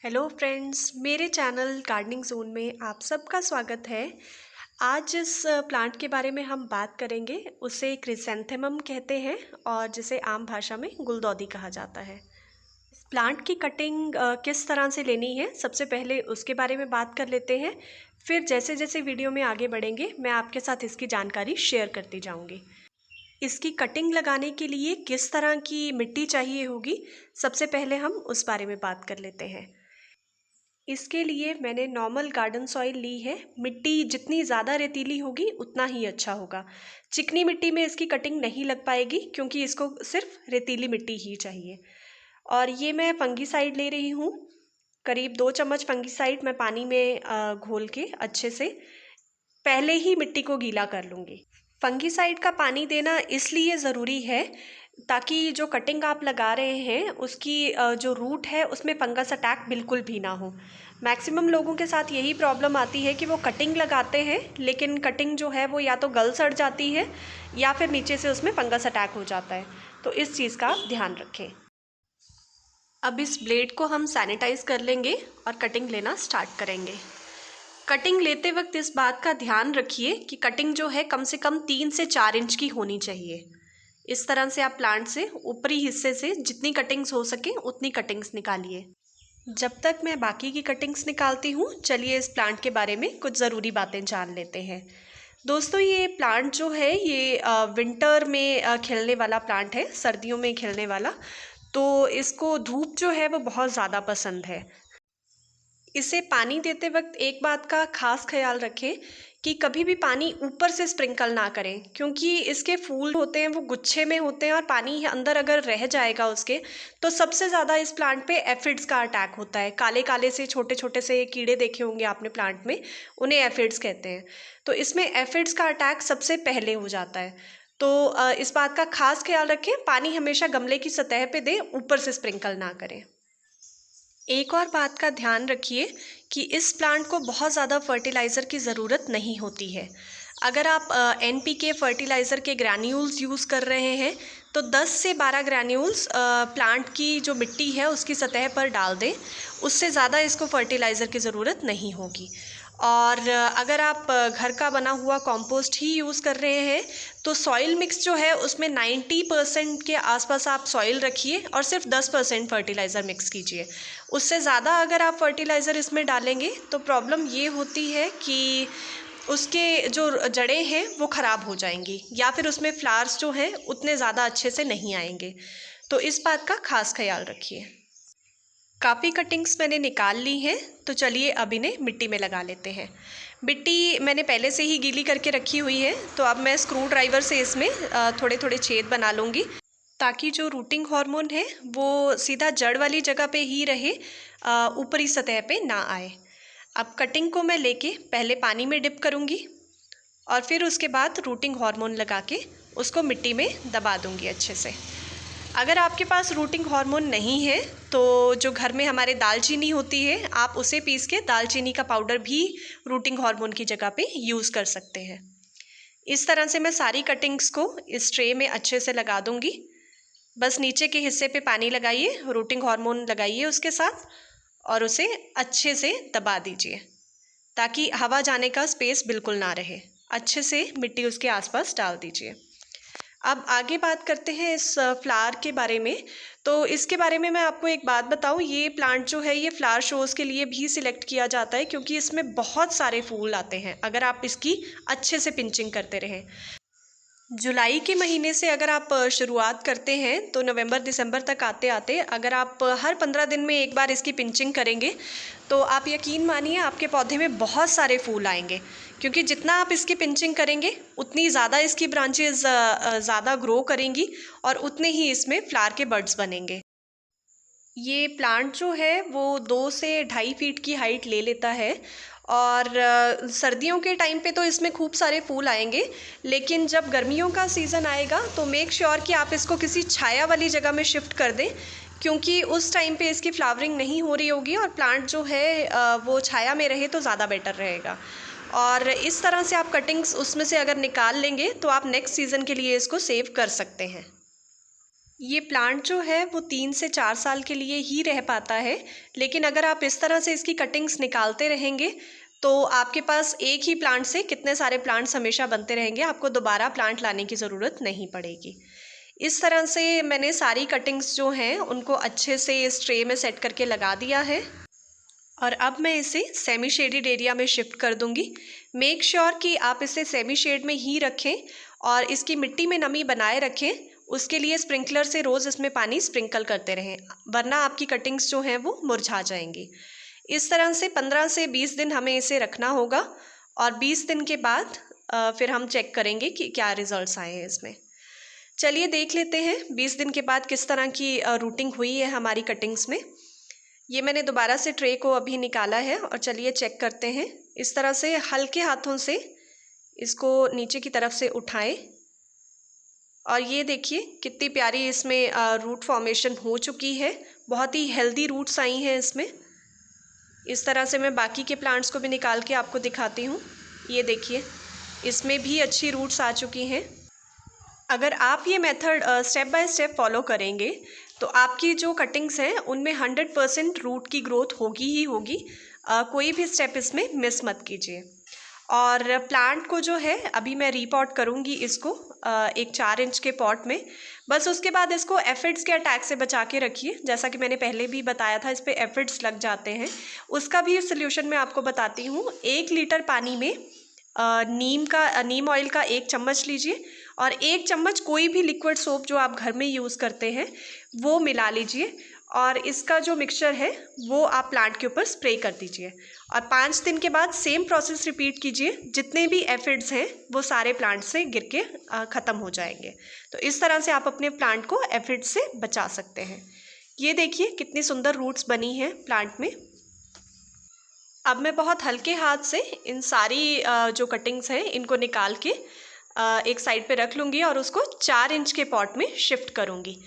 Hello friends, मेरे channel gardening zone में आप सबका स्वागत है। आज जिस प्लांट के बारे में हम बात करेंगे उसे क्रिसैंथेमम कहते हैं और जिसे आम भाषा में गुलदाउदी कहा जाता है। इस प्लांट की कटिंग किस तरह से लेनी है, सबसे पहले उसके बारे में बात कर लेते हैं। फिर जैसे जैसे वीडियो में आगे बढ़ेंगे मैं आपके साथ इसकी जानकारी शेयर करती जाऊँगी। इसकी कटिंग लगाने के लिए किस तरह की मिट्टी चाहिए होगी, सबसे पहले हम उस बारे में बात कर लेते हैं। इसके लिए मैंने नॉर्मल गार्डन सॉइल ली है। मिट्टी जितनी ज़्यादा रेतीली होगी उतना ही अच्छा होगा। चिकनी मिट्टी में इसकी कटिंग नहीं लग पाएगी क्योंकि इसको सिर्फ रेतीली मिट्टी ही चाहिए। और ये मैं फंगीसाइड ले रही हूँ, करीब 2 चम्मच फंगीसाइड मैं पानी में घोल के अच्छे से पहले ही मिट्टी को गीला कर लूँगी। फंगीसाइड का पानी देना इसलिए ज़रूरी है ताकि जो कटिंग आप लगा रहे हैं उसकी जो रूट है उसमें फंगस अटैक बिल्कुल भी ना हो। मैक्सिमम लोगों के साथ यही प्रॉब्लम आती है कि वो कटिंग लगाते हैं लेकिन कटिंग जो है वो या तो गल सड़ जाती है या फिर नीचे से उसमें फंगस अटैक हो जाता है। तो इस चीज़ का ध्यान रखें। अब इस ब्लेड को हम सैनिटाइज कर लेंगे और कटिंग लेना स्टार्ट करेंगे। कटिंग लेते वक्त इस बात का ध्यान रखिए कि कटिंग जो है कम से कम 3 से 4 इंच की होनी चाहिए। इस तरह से आप प्लांट से ऊपरी हिस्से से जितनी कटिंग्स हो सके उतनी कटिंग्स निकालिए। जब तक मैं बाकी की कटिंग्स निकालती हूँ, चलिए इस प्लांट के बारे में कुछ ज़रूरी बातें जान लेते हैं। दोस्तों, ये प्लांट जो है ये विंटर में खिलने वाला प्लांट है, सर्दियों में खिलने वाला। तो इसको धूप जो है वो बहुत ज़्यादा पसंद है। इसे पानी देते वक्त एक बात का खास ख्याल रखें कि कभी भी पानी ऊपर से स्प्रिंकल ना करें क्योंकि इसके फूल होते हैं वो गुच्छे में होते हैं और पानी अंदर अगर रह जाएगा उसके तो सबसे ज़्यादा इस प्लांट पे एफिड्स का अटैक होता है। काले काले से छोटे छोटे से कीड़े देखे होंगे आपने प्लांट में, उन्हें एफिड्स कहते हैं। तो इसमें एफिड्स का अटैक सबसे पहले हो जाता है। तो इस बात का खास ख्याल रखें, पानी हमेशा गमले की सतह पे दें, ऊपर से स्प्रिंकल ना करें। एक और बात का ध्यान रखिए कि इस प्लांट को बहुत ज़्यादा फर्टिलाइज़र की ज़रूरत नहीं होती है। अगर आप NPK फर्टिलाइज़र के ग्रैन्यूल्स यूज़ कर रहे हैं तो 10 से 12 ग्रैन्यूल्स प्लांट की जो मिट्टी है उसकी सतह पर डाल दें, उससे ज़्यादा इसको फर्टिलाइज़र की ज़रूरत नहीं होगी। और अगर आप घर का बना हुआ कंपोस्ट ही यूज़ कर रहे हैं तो सॉइल मिक्स जो है उसमें 90% के आसपास आप सॉइल रखिए और सिर्फ 10% फर्टिलाइज़र मिक्स कीजिए। उससे ज़्यादा अगर आप फर्टिलाइज़र इसमें डालेंगे तो प्रॉब्लम ये होती है कि उसके जो जड़ें हैं वो ख़राब हो जाएंगी या फिर उसमें फ्लावर्स जो हैं उतने ज़्यादा अच्छे से नहीं आएंगे। तो इस बात का खास ख्याल रखिए। काफ़ी कटिंग्स मैंने निकाल ली हैं, तो चलिए अब इन्हें मिट्टी में लगा लेते हैं। मिट्टी मैंने पहले से ही गीली करके रखी हुई है, तो अब मैं स्क्रू ड्राइवर से इसमें थोड़े थोड़े छेद बना लूँगी ताकि जो रूटिंग हार्मोन है वो सीधा जड़ वाली जगह पे ही रहे, ऊपरी सतह पे ना आए। अब कटिंग को मैं लेके पहले पानी में डिप करूँगी और फिर उसके बाद रूटिंग हार्मोन लगा के उसको मिट्टी में दबा दूँगी अच्छे से। अगर आपके पास रूटिंग हार्मोन नहीं है तो जो घर में हमारे दालचीनी होती है, आप उसे पीस के दालचीनी का पाउडर भी रूटिंग हार्मोन की जगह पे यूज़ कर सकते हैं। इस तरह से मैं सारी कटिंग्स को इस ट्रे में अच्छे से लगा दूंगी। बस नीचे के हिस्से पे पानी लगाइए, रूटिंग हार्मोन लगाइए उसके साथ और उसे अच्छे से दबा दीजिए ताकि हवा जाने का स्पेस बिल्कुल ना रहे। अच्छे से मिट्टी उसके आसपास डाल दीजिए। अब आगे बात करते हैं इस फ्लावर के बारे में। तो इसके बारे में मैं आपको एक बात बताऊं, ये प्लांट जो है ये फ्लावर शोज़ के लिए भी सिलेक्ट किया जाता है क्योंकि इसमें बहुत सारे फूल आते हैं अगर आप इसकी अच्छे से पिंचिंग करते रहें। जुलाई के महीने से अगर आप शुरुआत करते हैं तो नवंबर दिसंबर तक आते आते अगर आप हर 15 दिन में एक बार इसकी पिंचिंग करेंगे तो आप यकीन मानिए आपके पौधे में बहुत सारे फूल आएंगे क्योंकि जितना आप इसकी पिंचिंग करेंगे उतनी ज़्यादा इसकी ब्रांचेस ज़्यादा ग्रो करेंगी और उतने ही इसमें फ्लावर के बड्स बनेंगे। ये प्लांट जो है वो 2 से 2.5 फीट की हाइट ले लेता है और सर्दियों के टाइम पे तो इसमें खूब सारे फूल आएंगे, लेकिन जब गर्मियों का सीज़न आएगा तो मेक श्योर कि आप इसको किसी छाया वाली जगह में शिफ्ट कर दें क्योंकि उस टाइम पे इसकी फ्लावरिंग नहीं हो रही होगी और प्लांट जो है वो छाया में रहे तो ज़्यादा बेटर रहेगा। और इस तरह से आप कटिंग्स उसमें से अगर निकाल लेंगे तो आप नेक्स्ट सीज़न के लिए इसको सेव कर सकते हैं। ये प्लांट जो है वो 3 से 4 साल के लिए ही रह पाता है, लेकिन अगर आप इस तरह से इसकी कटिंग्स निकालते रहेंगे तो आपके पास एक ही प्लांट से कितने सारे प्लांट्स हमेशा बनते रहेंगे, आपको दोबारा प्लांट लाने की ज़रूरत नहीं पड़ेगी। इस तरह से मैंने सारी कटिंग्स जो हैं उनको अच्छे से इस ट्रे में सेट करके लगा दिया है और अब मैं इसे सेमी शेडेड एरिया में शिफ्ट कर दूंगी। मेक श्योर कि आप इसे सेमी शेड में ही रखें और इसकी मिट्टी में नमी बनाए रखें। उसके लिए स्प्रिंकलर से रोज़ इसमें पानी स्प्रिंकल करते रहें, वरना आपकी कटिंग्स जो हैं वो मुरझा जाएंगी। इस तरह से 15 से 20 दिन हमें इसे रखना होगा और 20 दिन के बाद फिर हम चेक करेंगे कि क्या रिजल्ट्स आए हैं इसमें। चलिए देख लेते हैं 20 दिन के बाद किस तरह की रूटिंग हुई है हमारी कटिंग्स में। ये मैंने दोबारा से ट्रे को अभी निकाला है और चलिए चेक करते हैं। इस तरह से हल्के हाथों से इसको नीचे की तरफ से उठाएं और ये देखिए कितनी प्यारी इसमें रूट फॉर्मेशन हो चुकी है। बहुत ही हेल्दी रूट्स आई हैं इसमें। इस तरह से मैं बाकी के प्लांट्स को भी निकाल के आपको दिखाती हूँ। ये देखिए इसमें भी अच्छी रूट्स आ चुकी हैं। अगर आप ये method step by step follow करेंगे तो आपकी जो कटिंग्स हैं उनमें 100% रूट की ग्रोथ होगी ही होगी। कोई भी स्टेप इसमें मिस मत कीजिए। और प्लांट को जो है अभी मैं रीपॉट करूँगी इसको एक 4 इंच के पॉट में। बस उसके बाद इसको एफिड्स के अटैक से बचा के रखिए। जैसा कि मैंने पहले भी बताया था, इस पर एफिड्स लग जाते हैं। उसका भी सोल्यूशन मैं आपको बताती हूँ। 1 लीटर पानी में नीम ऑयल का 1 चम्मच लीजिए और 1 चम्मच कोई भी लिक्विड सोप जो आप घर में यूज़ करते हैं वो मिला लीजिए और इसका जो मिक्सचर है वो आप प्लांट के ऊपर स्प्रे कर दीजिए और 5 दिन के बाद सेम प्रोसेस रिपीट कीजिए। जितने भी एफिड्स हैं वो सारे प्लांट से गिर के ख़त्म हो जाएंगे। तो इस तरह से आप अपने प्लांट को एफिड से बचा सकते हैं। ये देखिए कितनी सुंदर रूट्स बनी हैं प्लांट में। अब मैं बहुत हल्के हाथ से इन सारी जो कटिंग्स हैं इनको निकाल के एक साइड पे रख लूँगी और उसको 4 इंच के पॉट में शिफ्ट करूँगी।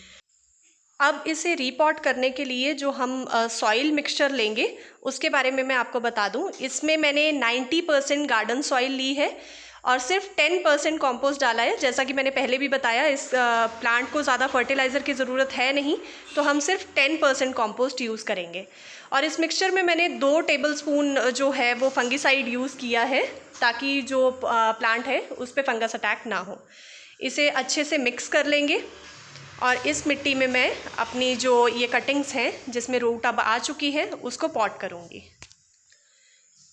अब इसे रीपॉट करने के लिए जो हम सॉइल मिक्सचर लेंगे उसके बारे में मैं आपको बता दूं। इसमें मैंने 90% गार्डन सॉइल ली है और सिर्फ 10% कंपोस्ट डाला है। जैसा कि मैंने पहले भी बताया, इस प्लांट को ज़्यादा फर्टिलाइज़र की ज़रूरत है नहीं, तो हम सिर्फ 10% कंपोस्ट यूज़ करेंगे। और इस मिक्सचर में मैंने 2 टेबलस्पून जो है वो फंगिसाइड यूज़ किया है ताकि जो प्लांट है उस पर फंगस अटैक ना हो। इसे अच्छे से मिक्स कर लेंगे और इस मिट्टी में मैं अपनी जो ये कटिंग्स हैं जिसमें रूट अब आ चुकी है उसको पॉट करूँगी।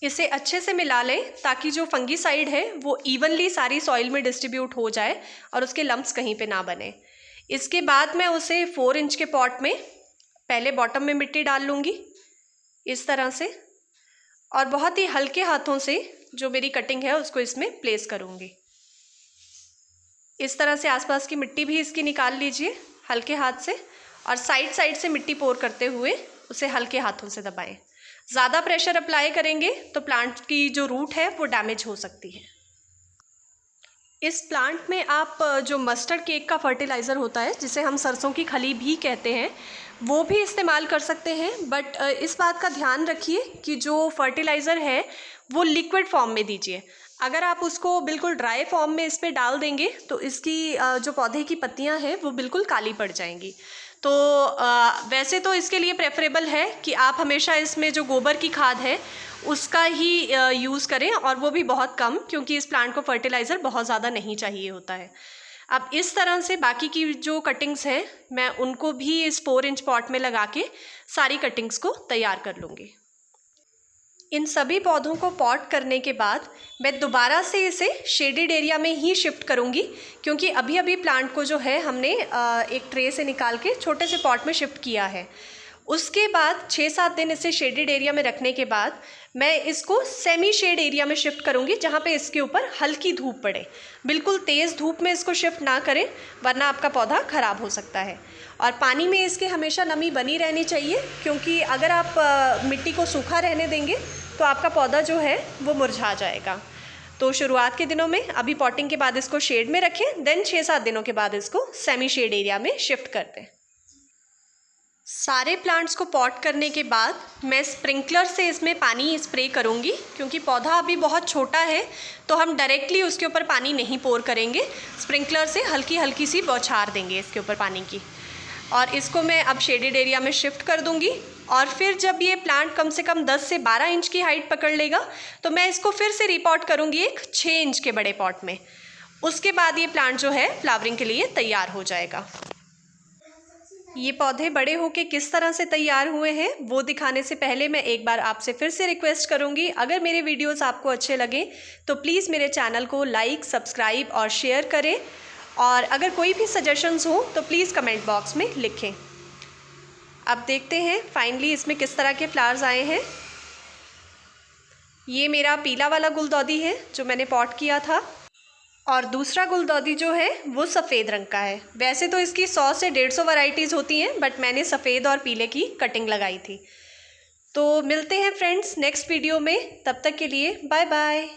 इसे अच्छे से मिला लें ताकि जो फंगीसाइड है वो इवनली सारी सॉइल में डिस्ट्रीब्यूट हो जाए और उसके लम्प्स कहीं पे ना बने। इसके बाद मैं उसे 4 इंच के पॉट में पहले बॉटम में मिट्टी डाल लूँगी इस तरह से और बहुत ही हल्के हाथों से जो मेरी कटिंग है उसको इसमें प्लेस करूँगी। इस तरह से आसपास की मिट्टी भी इसकी निकाल लीजिए हल्के हाथ से और साइड साइड से मिट्टी पोर करते हुए उसे हल्के हाथों से दबाएं। ज़्यादा प्रेशर अप्लाई करेंगे तो प्लांट की जो रूट है वो डैमेज हो सकती है। इस प्लांट में आप जो मस्टर्ड केक का फर्टिलाइज़र होता है जिसे हम सरसों की खली भी कहते हैं वो भी इस्तेमाल कर सकते हैं, बट इस बात का ध्यान रखिए कि जो फर्टिलाइज़र है वो लिक्विड फॉर्म में दीजिए। अगर आप उसको बिल्कुल ड्राई फॉर्म में इस पर डाल देंगे तो इसकी जो पौधे की पत्तियां हैं वो बिल्कुल काली पड़ जाएंगी। तो वैसे तो इसके लिए प्रेफरेबल है कि आप हमेशा इसमें जो गोबर की खाद है उसका ही यूज़ करें और वो भी बहुत कम, क्योंकि इस प्लांट को फर्टिलाइज़र बहुत ज़्यादा नहीं चाहिए होता है। अब इस तरह से बाकी की जो कटिंग्स हैं मैं उनको भी इस 4 इंच पॉट में लगा के सारी कटिंग्स को तैयार कर लूँगी। इन सभी पौधों को पॉट करने के बाद मैं दोबारा से इसे शेडेड एरिया में ही शिफ्ट करूंगी, क्योंकि अभी अभी प्लांट को जो है हमने एक ट्रे से निकाल के छोटे से पॉट में शिफ्ट किया है। उसके बाद 6-7 दिन इसे शेडेड एरिया में रखने के बाद मैं इसको सेमी शेड एरिया में शिफ्ट करूंगी, जहाँ पे इसके ऊपर हल्की धूप पड़े। बिल्कुल तेज़ धूप में इसको शिफ्ट ना करें वरना आपका पौधा ख़राब हो सकता है। और पानी में इसके हमेशा नमी बनी रहनी चाहिए, क्योंकि अगर आप मिट्टी को सूखा रहने देंगे तो आपका पौधा जो है वो मुरझा जाएगा। तो शुरुआत के दिनों में अभी पॉटिंग के बाद इसको शेड में रखें, देन 6-7 दिनों के बाद इसको सेमी शेड एरिया में शिफ्ट कर दें। सारे प्लांट्स को पॉट करने के बाद मैं स्प्रिंकलर से इसमें पानी स्प्रे करूंगी, क्योंकि पौधा अभी बहुत छोटा है तो हम डायरेक्टली उसके ऊपर पानी नहीं पोर करेंगे। स्प्रिंकलर से हल्की हल्की सी बौछार देंगे इसके ऊपर पानी की। और इसको मैं अब शेडेड एरिया में शिफ्ट कर दूंगी। और फिर जब ये प्लांट कम से कम 10 से 12 इंच की हाइट पकड़ लेगा तो मैं इसको फिर से रिपॉट करूंगी एक 6 इंच के बड़े पॉट में। उसके बाद ये प्लांट जो है फ्लावरिंग के लिए तैयार हो जाएगा। ये पौधे बड़े होके किस तरह से तैयार हुए हैं वो दिखाने से पहले मैं एक बार आपसे फिर से रिक्वेस्ट करूंगी, अगर मेरे वीडियोस आपको अच्छे लगे तो प्लीज़ मेरे चैनल को लाइक, सब्सक्राइब और शेयर करें। और अगर कोई भी सजेशंस हो तो प्लीज़ कमेंट बॉक्स में लिखें। अब देखते हैं फाइनली इसमें किस तरह के फ्लावर्स आए हैं। ये मेरा पीला वाला गुलदौदी है जो मैंने पॉट किया था, और दूसरा गुलदौदी जो है वो सफ़ेद रंग का है। वैसे तो इसकी 100 से 150 वैरायटीज़ होती हैं, बट मैंने सफ़ेद और पीले की कटिंग लगाई थी। तो मिलते हैं फ्रेंड्स नेक्स्ट वीडियो में, तब तक के लिए बाय बाय।